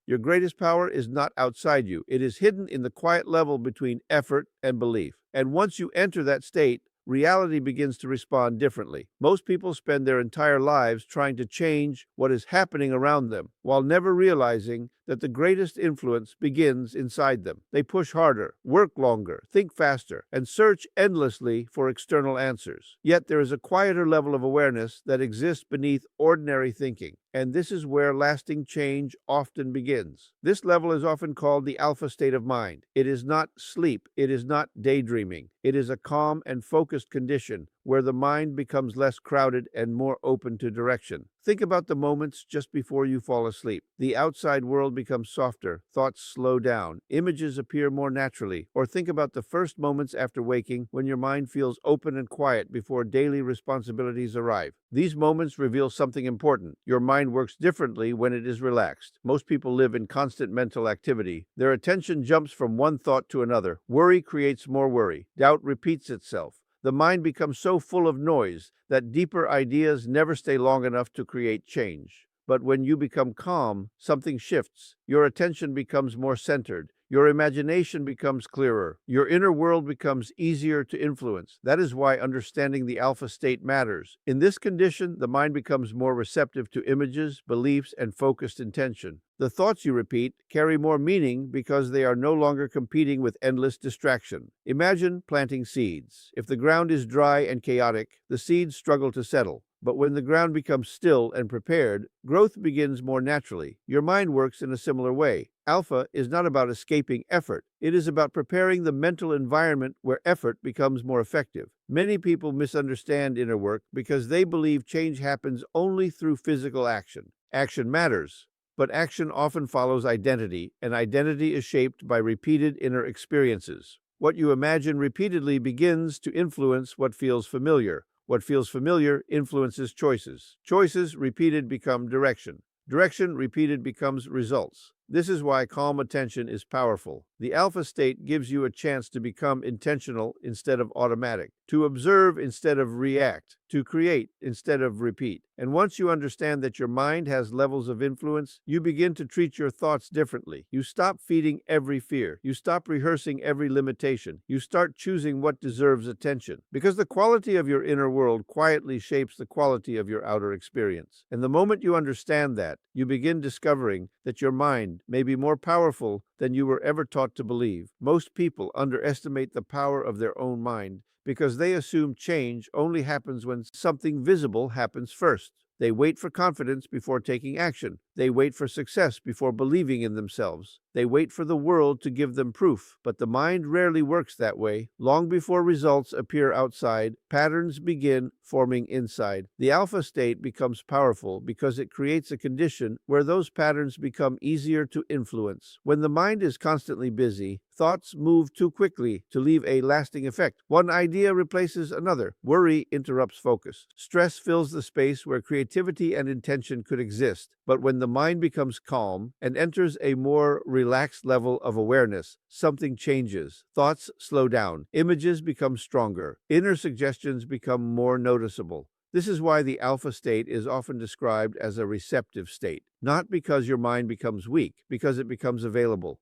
Your greatest power is not outside you. It is hidden in the quiet level between effort and belief. And once you enter that state, reality begins to respond differently. Most people spend their entire lives trying to change what is happening around them, while never realizing that the greatest influence begins inside them. They push harder, work longer, think faster, and search endlessly for external answers. Yet there is a quieter level of awareness that exists beneath ordinary thinking, and this is where lasting change often begins. This level is often called the alpha state of mind. It is not sleep, it is not daydreaming. It is a calm and focused condition where the mind becomes less crowded and more open to direction. Think about the moments just before you fall asleep. The outside world becomes softer, thoughts slow down, images appear more naturally. Or think about the first moments after waking when your mind feels open and quiet before daily responsibilities arrive. These moments reveal something important. Your mind works differently when it is relaxed. Most people live in constant mental activity. Their attention jumps from one thought to another. Worry creates more worry. Doubt repeats itself. The mind becomes so full of noise that deeper ideas never stay long enough to create change. But when you become calm, something shifts. Your attention becomes more centered. Your imagination becomes clearer. Your inner world becomes easier to influence. That is why understanding the alpha state matters. In this condition, the mind becomes more receptive to images, beliefs, and focused intention. The thoughts you repeat carry more meaning because they are no longer competing with endless distraction. Imagine planting seeds. If the ground is dry and chaotic, the seeds struggle to settle. But when the ground becomes still and prepared, growth begins more naturally. Your mind works in a similar way. Alpha is not about escaping effort. It is about preparing the mental environment where effort becomes more effective. Many people misunderstand inner work because they believe change happens only through physical action. Action matters, but action often follows identity, and identity is shaped by repeated inner experiences. What you imagine repeatedly begins to influence what feels familiar. What feels familiar influences choices. Choices repeated become direction. Direction repeated becomes results. This is why calm attention is powerful. The alpha state gives you a chance to become intentional instead of automatic, to observe instead of react, to create instead of repeat. And once you understand that your mind has levels of influence, you begin to treat your thoughts differently. You stop feeding every fear. You stop rehearsing every limitation. You start choosing what deserves attention. Because the quality of your inner world quietly shapes the quality of your outer experience. And the moment you understand that, you begin discovering that your mind may be more powerful than you were ever taught to believe. Most people underestimate the power of their own mind because they assume change only happens when something visible happens first. They wait for confidence before taking action. They wait for success before believing in themselves. They wait for the world to give them proof. But the mind rarely works that way. Long before results appear outside, patterns begin forming inside. The alpha state becomes powerful because it creates a condition where those patterns become easier to influence. When the mind is constantly busy, thoughts move too quickly to leave a lasting effect. One idea replaces another. Worry interrupts focus. Stress fills the space where creativity and intention could exist. But when the mind becomes calm and enters a more relaxed level of awareness, something changes. Thoughts slow down. Images become stronger. Inner suggestions become more noticeable. This is why the alpha state is often described as a receptive state. Not because your mind becomes weak, because it becomes available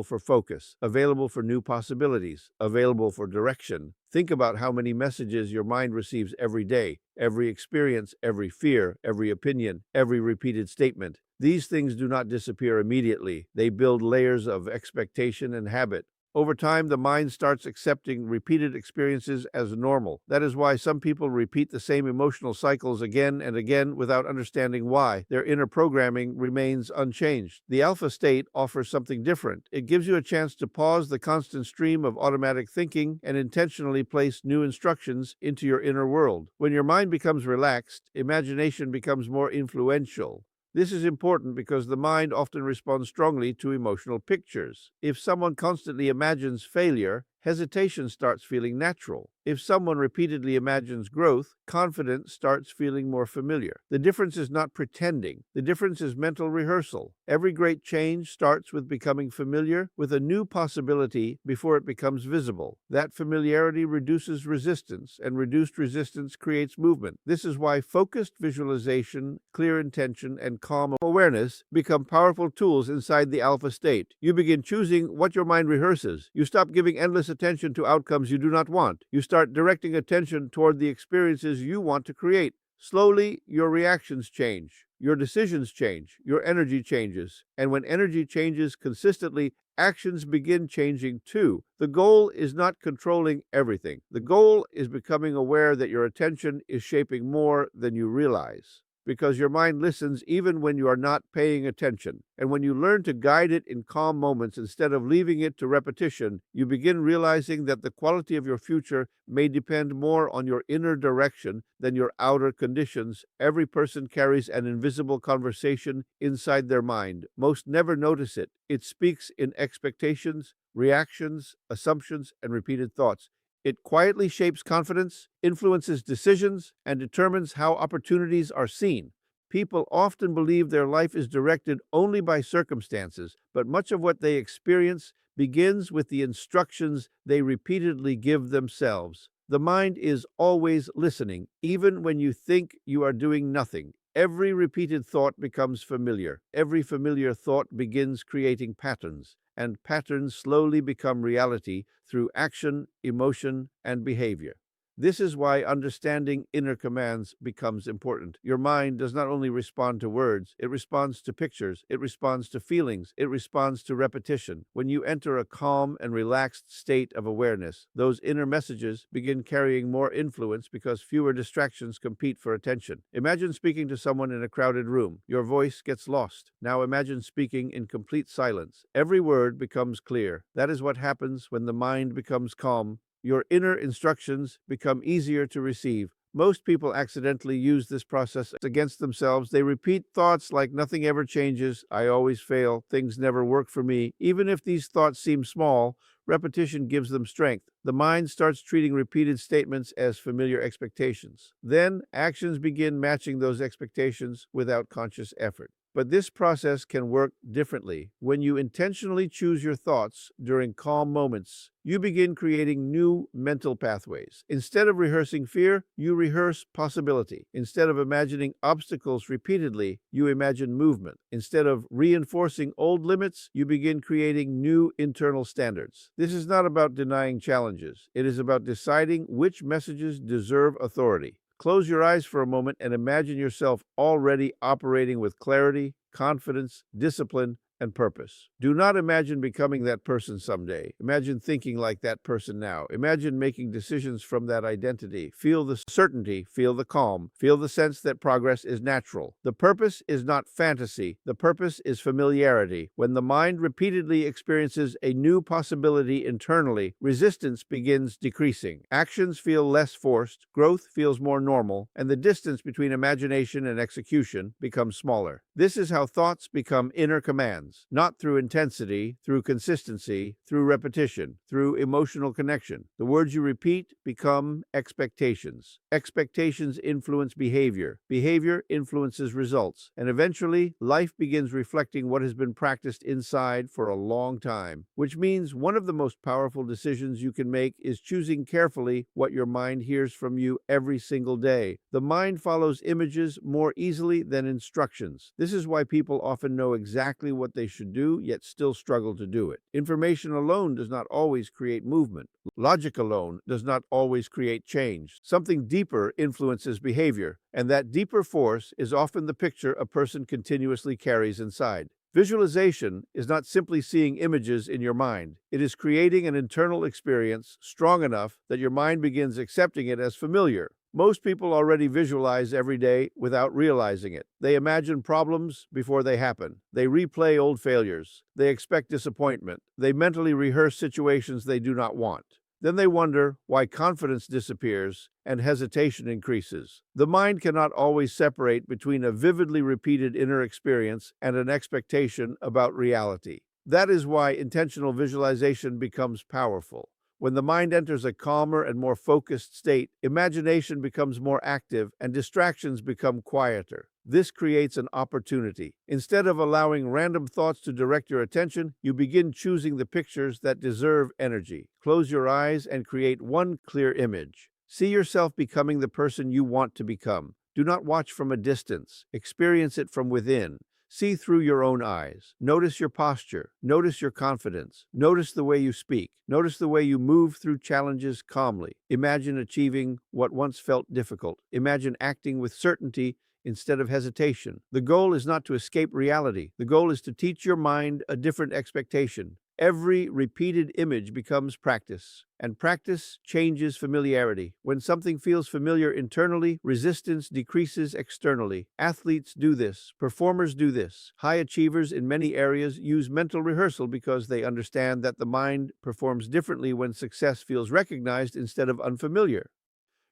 for focus, available for new possibilities, available for direction. Think about how many messages your mind receives every day, every experience, every fear, every opinion, every repeated statement. These things do not disappear immediately. They build layers of expectation and habit. Over time, the mind starts accepting repeated experiences as normal. That is why some people repeat the same emotional cycles again and again without understanding why. Their inner programming remains unchanged. The alpha state offers something different. It gives you a chance to pause the constant stream of automatic thinking and intentionally place new instructions into your inner world. When your mind becomes relaxed, imagination becomes more influential. This is important because the mind often responds strongly to emotional pictures. If someone constantly imagines failure, hesitation starts feeling natural. If someone repeatedly imagines growth, confidence starts feeling more familiar. The difference is not pretending. The difference is mental rehearsal. Every great change starts with becoming familiar with a new possibility before it becomes visible. That familiarity reduces resistance, and reduced resistance creates movement. This is why focused visualization, clear intention, and calm awareness become powerful tools inside the alpha state. You begin choosing what your mind rehearses. You stop giving endless attention to outcomes you do not want. You start directing attention toward the experiences you want to create. Slowly, your reactions change, your decisions change, your energy changes. And when energy changes consistently, actions begin changing too. The goal is not controlling everything. The goal is becoming aware that your attention is shaping more than you realize, because your mind listens even when you are not paying attention. And when you learn to guide it in calm moments instead of leaving it to repetition, you begin realizing that the quality of your future may depend more on your inner direction than your outer conditions. Every person carries an invisible conversation inside their mind. Most never notice it. It speaks in expectations, reactions, assumptions, and repeated thoughts. It quietly shapes confidence, influences decisions, and determines how opportunities are seen. People often believe their life is directed only by circumstances, but much of what they experience begins with the instructions they repeatedly give themselves. The mind is always listening, even when you think you are doing nothing. Every repeated thought becomes familiar. Every familiar thought begins creating patterns, and patterns slowly become reality through action, emotion, and behavior. This is why understanding inner commands becomes important. Your mind does not only respond to words, it responds to pictures, it responds to feelings, it responds to repetition. When you enter a calm and relaxed state of awareness, those inner messages begin carrying more influence because fewer distractions compete for attention. Imagine speaking to someone in a crowded room. Your voice gets lost. Now imagine speaking in complete silence. Every word becomes clear. That is what happens when the mind becomes calm. Your inner instructions become easier to receive. Most people accidentally use this process against themselves. They repeat thoughts like nothing ever changes, I always fail, things never work for me. Even if these thoughts seem small, repetition gives them strength. The mind starts treating repeated statements as familiar expectations. Then actions begin matching those expectations without conscious effort. But this process can work differently. When you intentionally choose your thoughts during calm moments, you begin creating new mental pathways. Instead of rehearsing fear, you rehearse possibility. Instead of imagining obstacles repeatedly, you imagine movement. Instead of reinforcing old limits, you begin creating new internal standards. This is not about denying challenges. It is about deciding which messages deserve authority. Close your eyes for a moment and imagine yourself already operating with clarity, confidence, discipline, and purpose. Do not imagine becoming that person someday. Imagine thinking like that person now. Imagine making decisions from that identity. Feel the certainty, feel the calm, feel the sense that progress is natural. The purpose is not fantasy. The purpose is familiarity. When the mind repeatedly experiences a new possibility internally, resistance begins decreasing. Actions feel less forced, growth feels more normal, and the distance between imagination and execution becomes smaller. This is how thoughts become inner commands. Not through intensity, through consistency, through repetition, through emotional connection. The words you repeat become expectations. Expectations influence behavior. Behavior influences results. And eventually, life begins reflecting what has been practiced inside for a long time, which means one of the most powerful decisions you can make is choosing carefully what your mind hears from you every single day. The mind follows images more easily than instructions. This is why people often know exactly what they should do, yet still struggle to do it. Information alone does not always create movement. Logic alone does not always create change. Something deeper influences behavior, and that deeper force is often the picture a person continuously carries inside. Visualization is not simply seeing images in your mind. It is creating an internal experience strong enough that your mind begins accepting it as familiar. Most people already visualize every day without realizing it. They imagine problems before they happen. They replay old failures. They expect disappointment. They mentally rehearse situations they do not want. Then they wonder why confidence disappears and hesitation increases. The mind cannot always separate between a vividly repeated inner experience and an expectation about reality. That is why intentional visualization becomes powerful. When the mind enters a calmer and more focused state, imagination becomes more active and distractions become quieter. This creates an opportunity. Instead of allowing random thoughts to direct your attention, you begin choosing the pictures that deserve energy. Close your eyes and create one clear image. See yourself becoming the person you want to become. Do not watch from a distance. Experience it from within. See through your own eyes. Notice your posture. Notice your confidence. Notice the way you speak. Notice the way you move through challenges calmly. Imagine achieving what once felt difficult. Imagine acting with certainty instead of hesitation. The goal is not to escape reality. The goal is to teach your mind a different expectation. Every repeated image becomes practice, and practice changes familiarity. When something feels familiar internally, resistance decreases externally. Athletes do this. Performers do this. High achievers in many areas use mental rehearsal because they understand that the mind performs differently when success feels recognized instead of unfamiliar.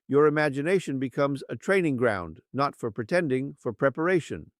Your imagination becomes a training ground, not for pretending, for preparation.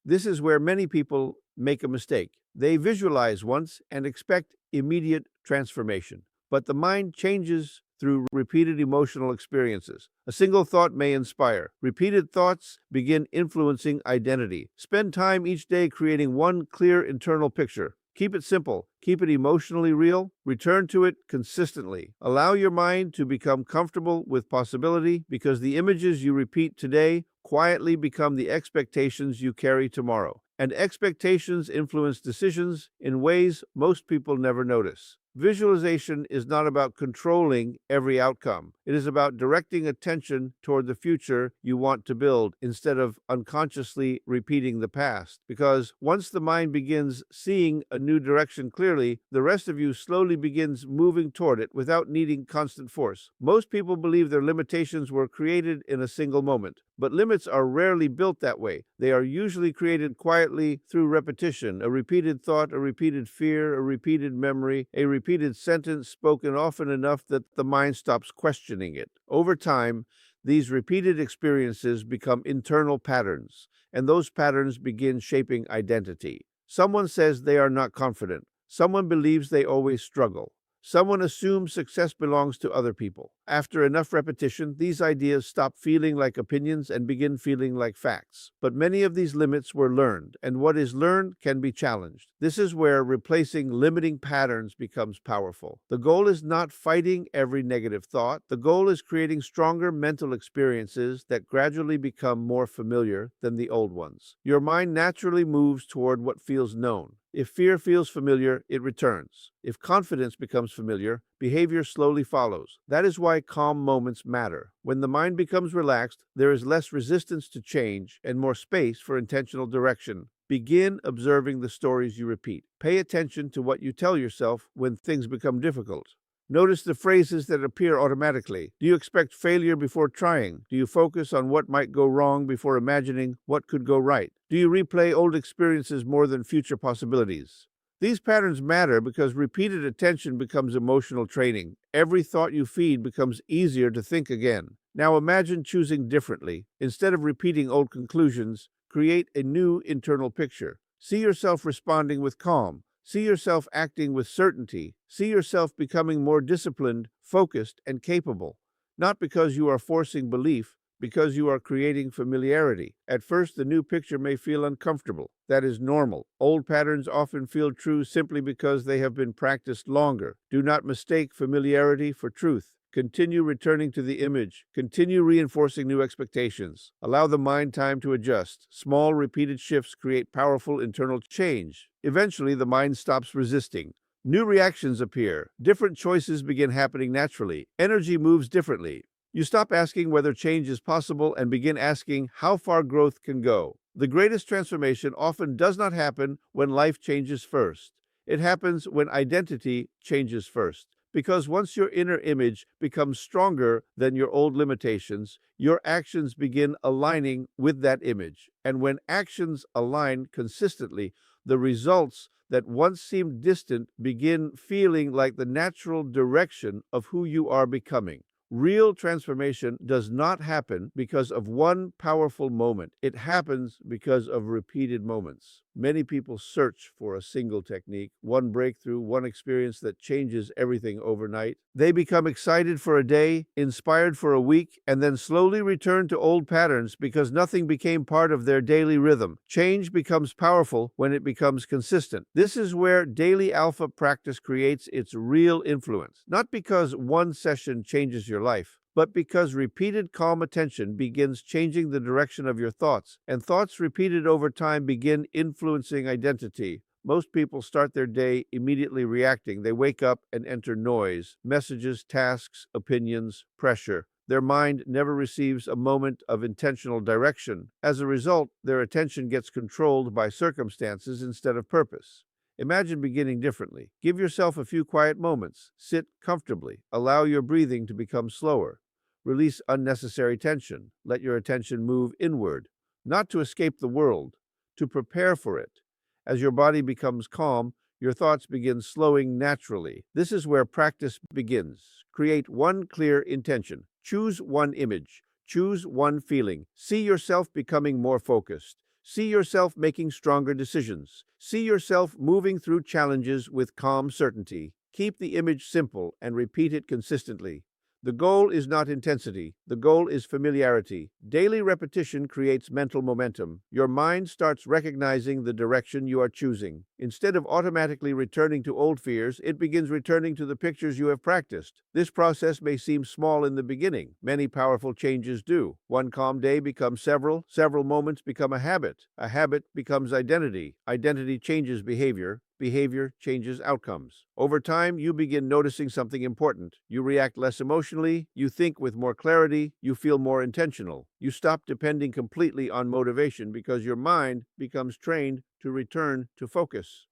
This is where many people make a mistake. They visualize once and expect immediate transformation. But the mind changes through repeated emotional experiences. A single thought may inspire. Repeated thoughts begin influencing identity. Spend time each day creating one clear internal picture. Keep it simple. Keep it emotionally real. Return to it consistently. Allow your mind to become comfortable with possibility because the images you repeat today quietly become the expectations you carry tomorrow. And expectations influence decisions in ways most people never notice. Visualization is not about controlling every outcome. It is about directing attention toward the future you want to build instead of unconsciously repeating the past. Because once the mind begins seeing a new direction clearly, the rest of you slowly begins moving toward it without needing constant force. Most people believe their limitations were created in a single moment, but limits are rarely built that way. They are usually created quietly through repetition, a repeated thought, a repeated fear, a repeated memory, a repeated sentence spoken often enough that the mind stops questioning it. Over time, these repeated experiences become internal patterns, and those patterns begin shaping identity. Someone says they are not confident. Someone believes they always struggle. Someone assumes success belongs to other people. After enough repetition, these ideas stop feeling like opinions and begin feeling like facts. But many of these limits were learned, and what is learned can be challenged. This is where replacing limiting patterns becomes powerful. The goal is not fighting every negative thought. The goal is creating stronger mental experiences that gradually become more familiar than the old ones. Your mind naturally moves toward what feels known. If fear feels familiar, it returns. If confidence becomes familiar, behavior slowly follows. That is why calm moments matter. When the mind becomes relaxed, there is less resistance to change and more space for intentional direction. Begin observing the stories you repeat. Pay attention to what you tell yourself when things become difficult. Notice the phrases that appear automatically. Do you expect failure before trying? Do you focus on what might go wrong before imagining what could go right? Do you replay old experiences more than future possibilities? These patterns matter because repeated attention becomes emotional training. Every thought you feed becomes easier to think again. Now imagine choosing differently. Instead of repeating old conclusions, create a new internal picture. See yourself responding with calm. See yourself acting with certainty. See yourself becoming more disciplined, focused, and capable. Not because you are forcing belief, because you are creating familiarity. At first, the new picture may feel uncomfortable. That is normal. Old patterns often feel true simply because they have been practiced longer. Do not mistake familiarity for truth. Continue returning to the image. Continue reinforcing new expectations. Allow the mind time to adjust. Small, repeated shifts create powerful internal change. Eventually, the mind stops resisting. New reactions appear. Different choices begin happening naturally. Energy moves differently. You stop asking whether change is possible and begin asking how far growth can go. The greatest transformation often does not happen when life changes first. It happens when identity changes first. Because once your inner image becomes stronger than your old limitations, your actions begin aligning with that image. And when actions align consistently, the results that once seemed distant begin feeling like the natural direction of who you are becoming. Real transformation does not happen because of one powerful moment. It happens because of repeated moments. Many people search for a single technique, one breakthrough, one experience that changes everything overnight. They become excited for a day, inspired for a week, and then slowly return to old patterns because nothing became part of their daily rhythm. Change becomes powerful when it becomes consistent. This is where daily alpha practice creates its real influence, not because one session changes your life, but because repeated calm attention begins changing the direction of your thoughts, and thoughts repeated over time begin influencing identity. Most people start their day immediately reacting. They wake up and enter noise, messages, tasks, opinions, pressure. Their mind never receives a moment of intentional direction. As a result, their attention gets controlled by circumstances instead of purpose. Imagine beginning differently. Give yourself a few quiet moments. Sit comfortably. Allow your breathing to become slower. Release unnecessary tension. Let your attention move inward, not to escape the world, to prepare for it. As your body becomes calm, your thoughts begin slowing naturally. This is where practice begins. Create one clear intention. Choose one image. Choose one feeling. See yourself becoming more focused. See yourself making stronger decisions. See yourself moving through challenges with calm certainty. Keep the image simple and repeat it consistently. The goal is not intensity. The goal is familiarity. Daily repetition creates mental momentum. Your mind starts recognizing the direction you are choosing. Instead of automatically returning to old fears, it begins returning to the pictures you have practiced. This process may seem small in the beginning. Many powerful changes do. One calm day becomes several moments become a habit becomes identity, identity changes behavior, behavior changes outcomes. Over time, you begin noticing something important. You react less emotionally, you think with more clarity, you feel more intentional. You stop depending completely on motivation because your mind becomes trained to return to focus.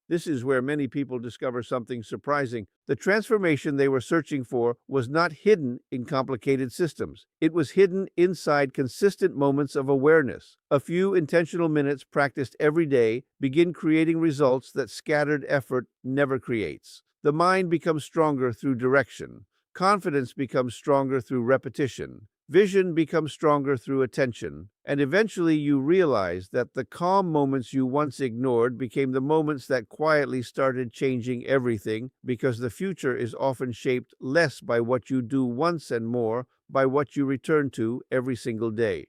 This is where many people discover something surprising. The transformation they were searching for was not hidden in complicated systems. It was hidden inside consistent moments of awareness. A few intentional minutes practiced every day begin creating results that scattered effort never creates. The mind becomes stronger through direction. Confidence becomes stronger through repetition. Vision becomes stronger through attention, and eventually you realize that the calm moments you once ignored became the moments that quietly started changing everything, because the future is often shaped less by what you do once and more by what you return to every single day.